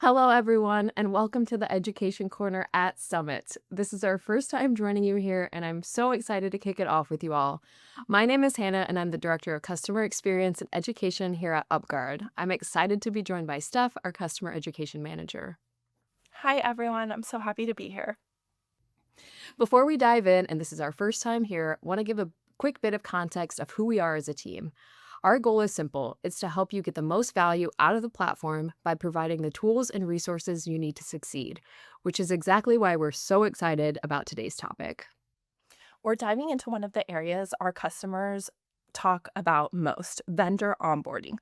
Hello, everyone, and welcome to the Education Corner at Summit. This is our first time joining you here, and I'm so excited to kick it off with you all. My name is Hannah, and I'm the Director of Customer Experience and Education here at UpGuard. I'm excited to be joined by Steph, our Customer Education Manager. Hi, everyone. I'm so happy to be here. Before we dive in, and this is our first time here, I want to give a quick bit of context of who we are as a team. Our goal is simple. It's to help you get the most value out of the platform by providing the tools and resources you need to succeed, which is exactly why we're so excited about today's topic. We're diving into one of the areas our customers talk about most, vendor onboarding.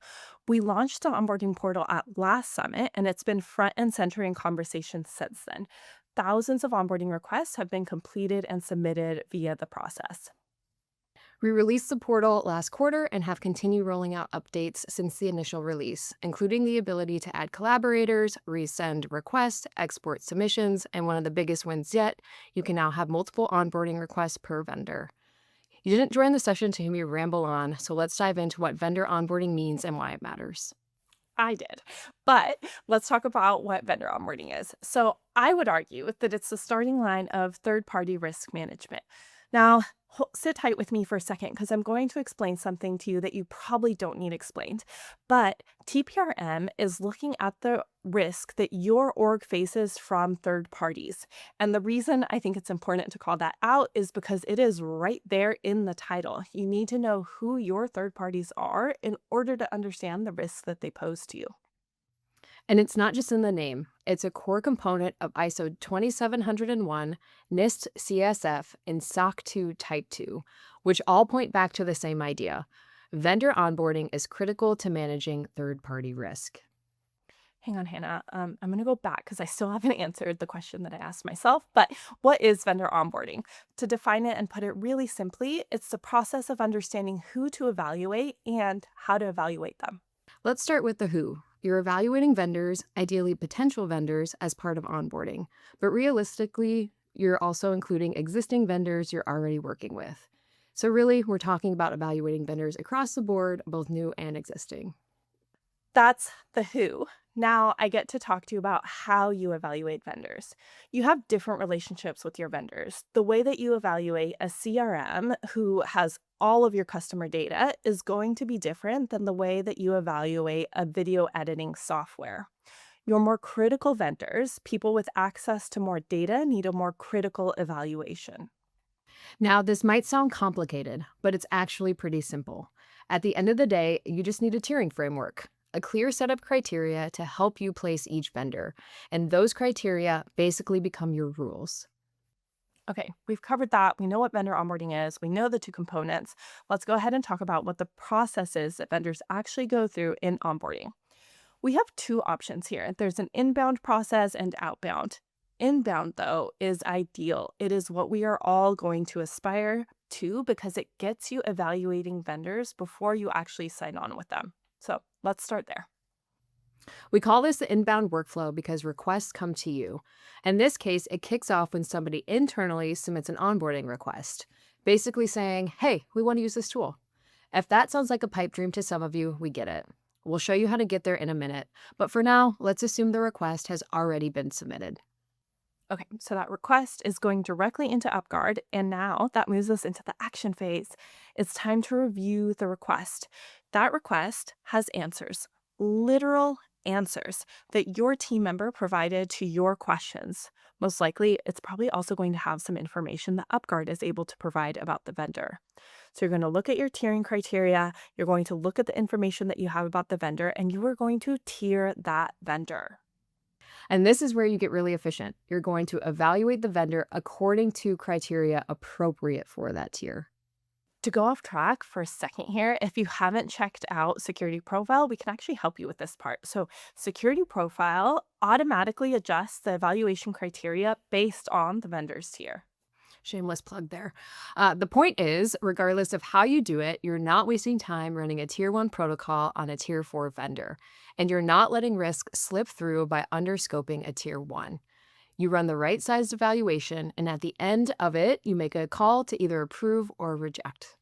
We launched the onboarding portal at last summit, and it's been front and center in conversations since then. Thousands of onboarding requests have been completed and submitted via the process. We released the portal last quarter and have continued rolling out updates since the initial release, including the ability to add collaborators, resend requests, export submissions, and one of the biggest wins yet, you can now have multiple onboarding requests per vendor. You didn't join the session to hear me ramble on, so let's dive into what vendor onboarding means and why it matters. I did. But let's talk about what vendor onboarding is. So I would argue that it's the starting line of third party risk management. Now, sit tight with me for a second because I'm going to explain something to you that you probably don't need explained. But TPRM is looking at the risk that your org faces from third parties. And the reason I think it's important to call that out is because it is right there in the title. You need to know who your third parties are in order to understand the risks that they pose to you. And it's not just in the name, it's a core component of ISO 2701, NIST CSF, and SOC 2 Type 2, which all point back to the same idea. Vendor onboarding is critical to managing third party risk. Hang on, Hannah. I'm going to go back because I still haven't answered the question that I asked myself. But what is vendor onboarding? To define it and put it really simply, it's the process of understanding who to evaluate and how to evaluate them. Let's start with the who. You're evaluating vendors, ideally potential vendors, as part of onboarding. But realistically, you're also including existing vendors you're already working with. So, really, we're talking about evaluating vendors across the board, both new and existing. That's the who. Now I get to talk to you about how you evaluate vendors. You have different relationships with your vendors. The way that you evaluate a CRM who has all of your customer data is going to be different than the way that you evaluate a video editing software. Your more critical vendors, people with access to more data, need a more critical evaluation. Now, this might sound complicated, but it's actually pretty simple. At the end of the day, you just need a tiering framework, a clear set of criteria to help you place each vendor. And those criteria basically become your rules. Okay, we've covered that. We know what vendor onboarding is. We know the two components. Let's go ahead and talk about what the process is that vendors actually go through in onboarding. We have two options here. There's an inbound process and outbound. Inbound, though, is ideal. It is what we are all going to aspire to because it gets you evaluating vendors before you actually sign on with them. So let's start there. We call this the inbound workflow because requests come to you. In this case, it kicks off when somebody internally submits an onboarding request, basically saying, hey, we want to use this tool. If that sounds like a pipe dream to some of you, we get it. We'll show you how to get there in a minute. But for now, let's assume the request has already been submitted. Okay, so that request is going directly into UpGuard, and now that moves us into the action phase. It's time to review the request. That request has answers, literal answers that your team member provided to your questions. Most likely, it's probably also going to have some information that UpGuard is able to provide about the vendor. So you're going to look at your tiering criteria, you're going to look at the information that you have about the vendor, and you are going to tier that vendor. And this is where you get really efficient. You're going to evaluate the vendor according to criteria appropriate for that tier. To go off track for a second here, if you haven't checked out Security Profile, we can actually help you with this part. So, Security Profile automatically adjusts the evaluation criteria based on the vendor's tier. Shameless plug there. The point is, regardless of how you do it, you're not wasting time running a tier 1 protocol on a tier 4 vendor, and you're not letting risk slip through by underscoping a tier 1. You run the right sized evaluation, and at the end of it, you make a call to either approve or reject.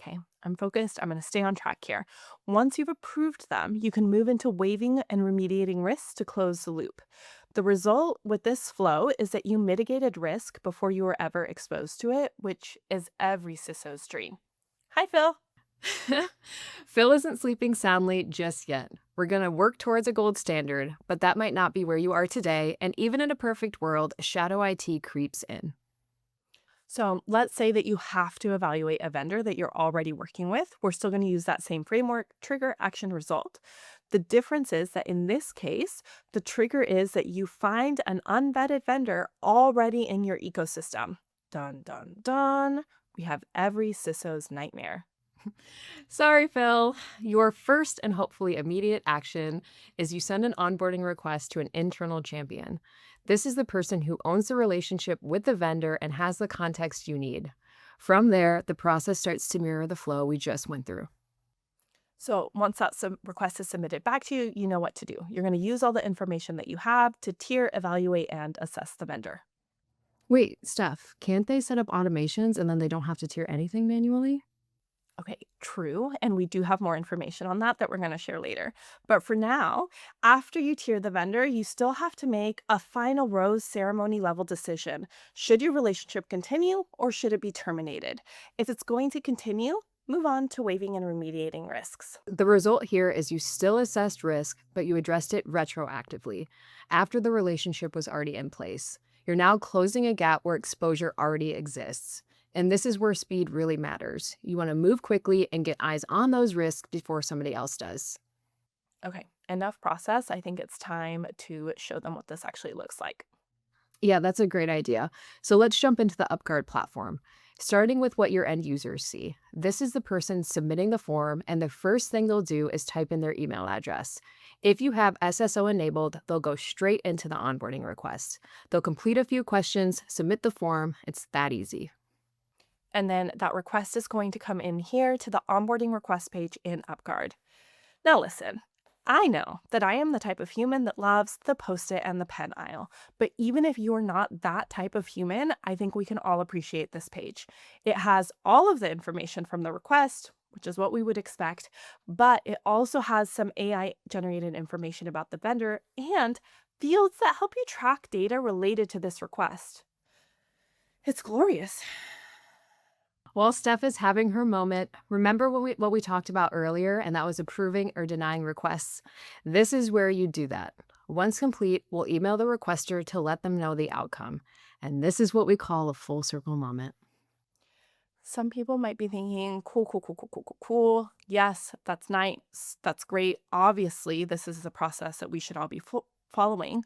Okay, I'm focused. I'm going to stay on track here. Once you've approved them, you can move into waiving and remediating risks to close the loop. The result with this flow is that you mitigated risk before you were ever exposed to it, which is every CISO's dream. Hi, Phil. Phil isn't sleeping soundly just yet. We're going to work towards a gold standard, but that might not be where you are today. And even in a perfect world, shadow IT creeps in. So let's say that you have to evaluate a vendor that you're already working with. We're still going to use that same framework: trigger, action, result. The difference is that in this case, the trigger is that you find an unvetted vendor already in your ecosystem. Dun, dun, dun. We have every CISO's nightmare. Sorry, Phil. Your first and hopefully immediate action is you send an onboarding request to an internal champion. This is the person who owns the relationship with the vendor and has the context you need. From there, the process starts to mirror the flow we just went through. So once that request is submitted back to you, you know what to do. You're going to use all the information that you have to tier, evaluate, and assess the vendor. Wait, Steph, can't they set up automations and then they don't have to tier anything manually? Okay, true. And we do have more information on that we're going to share later. But for now, after you tier the vendor, you still have to make a final rose ceremony level decision. Should your relationship continue or should it be terminated? If it's going to continue, move on to waiving and remediating risks. The result here is you still assessed risk, but you addressed it retroactively after the relationship was already in place. You're now closing a gap where exposure already exists. And this is where speed really matters. You want to move quickly and get eyes on those risks before somebody else does. Okay, enough process. I think it's time to show them what this actually looks like. Yeah, that's a great idea. So let's jump into the UpGuard platform. Starting with what your end users see. This is the person submitting the form, and the first thing they'll do is type in their email address. If you have SSO enabled, they'll go straight into the onboarding request. They'll complete a few questions, submit the form. It's that easy. And then that request is going to come in here to the onboarding request page in UpGuard. Now listen, I know that I am the type of human that loves the Post-it and the pen aisle, but even if you're not that type of human, I think we can all appreciate this page. It has all of the information from the request, which is what we would expect, but it also has some AI-generated information about the vendor and fields that help you track data related to this request. It's glorious. While Steph is having her moment, remember what we talked about earlier, and that was approving or denying requests. This is where you do that. Once complete, we'll email the requester to let them know the outcome. And this is what we call a full circle moment. Some people might be thinking, cool, cool, cool, cool, cool, cool, cool. Yes, that's nice. That's great. Obviously, this is a process that we should all be following.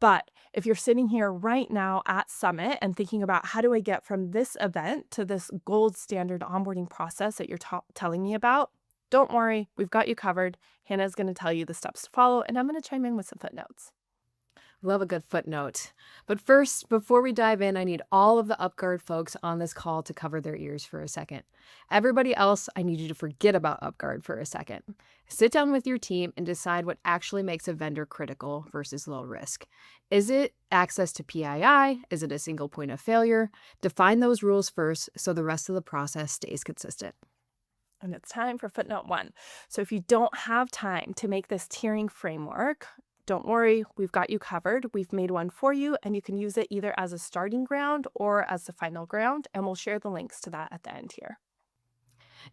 But if you're sitting here right now at Summit and thinking about how do I get from this event to this gold standard onboarding process that you're telling me about, don't worry, we've got you covered. Hannah's going to tell you the steps to follow, and I'm going to chime in with some footnotes. Love a good footnote. But first, before we dive in, I need all of the UpGuard folks on this call to cover their ears for a second. Everybody else, I need you to forget about UpGuard for a second. Sit down with your team and decide what actually makes a vendor critical versus low risk. Is it access to PII? Is it a single point of failure? Define those rules first so the rest of the process stays consistent. And it's time for footnote 1. So if you don't have time to make this tiering framework, don't worry, we've got you covered. We've made one for you, and you can use it either as a starting ground or as the final ground, and we'll share the links to that at the end here.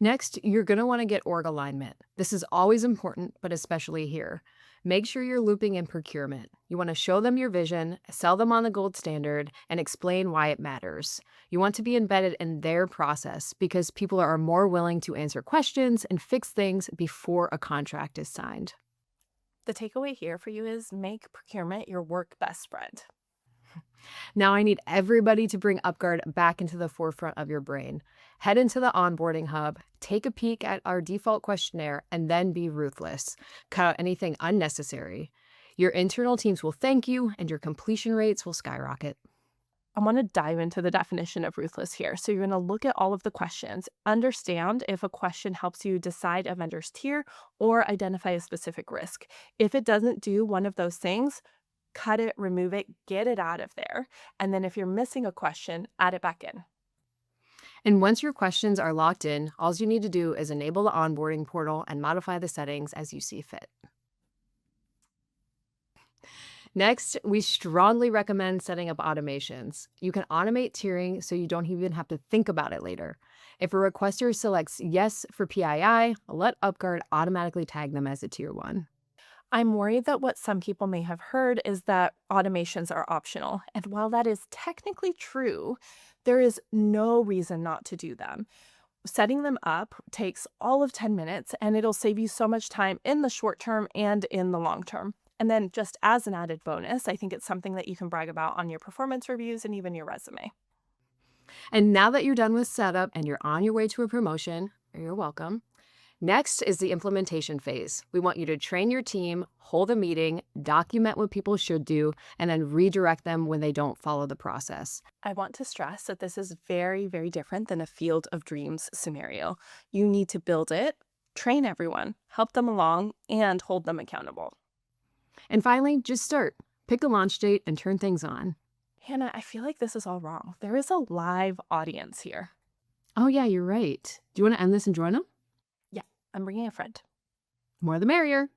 Next, you're going to want to get org alignment. This is always important, but especially here. Make sure you're looping in procurement. You want to show them your vision, sell them on the gold standard, and explain why it matters. You want to be embedded in their process because people are more willing to answer questions and fix things before a contract is signed. The takeaway here for you is make procurement your work best friend. Now I need everybody to bring UpGuard back into the forefront of your brain. Head into the onboarding hub, take a peek at our default questionnaire, and then be ruthless. Cut out anything unnecessary. Your internal teams will thank you, and your completion rates will skyrocket. I want to dive into the definition of ruthless here. So you're going to look at all of the questions, understand if a question helps you decide a vendor's tier or identify a specific risk. If it doesn't do one of those things, cut it, remove it, get it out of there. And then if you're missing a question, add it back in. And once your questions are locked in, all you need to do is enable the onboarding portal and modify the settings as you see fit. Next, we strongly recommend setting up automations. You can automate tiering so you don't even have to think about it later. If a requester selects yes for PII, let UpGuard automatically tag them as a tier 1. I'm worried that what some people may have heard is that automations are optional. And while that is technically true, there is no reason not to do them. Setting them up takes all of 10 minutes and it'll save you so much time in the short term and in the long term. And then, just as an added bonus, I think it's something that you can brag about on your performance reviews and even your resume. And now that you're done with setup and you're on your way to a promotion, you're welcome. Next is the implementation phase. We want you to train your team, hold a meeting, document what people should do, and then redirect them when they don't follow the process. I want to stress that this is very, very different than a field of dreams scenario. You need to build it, train everyone, help them along, and hold them accountable. And finally, just start. Pick a launch date and turn things on. Hannah, I feel like this is all wrong. There is a live audience here. Oh, yeah, you're right. Do you want to end this and join them? Yeah, I'm bringing a friend. More the merrier.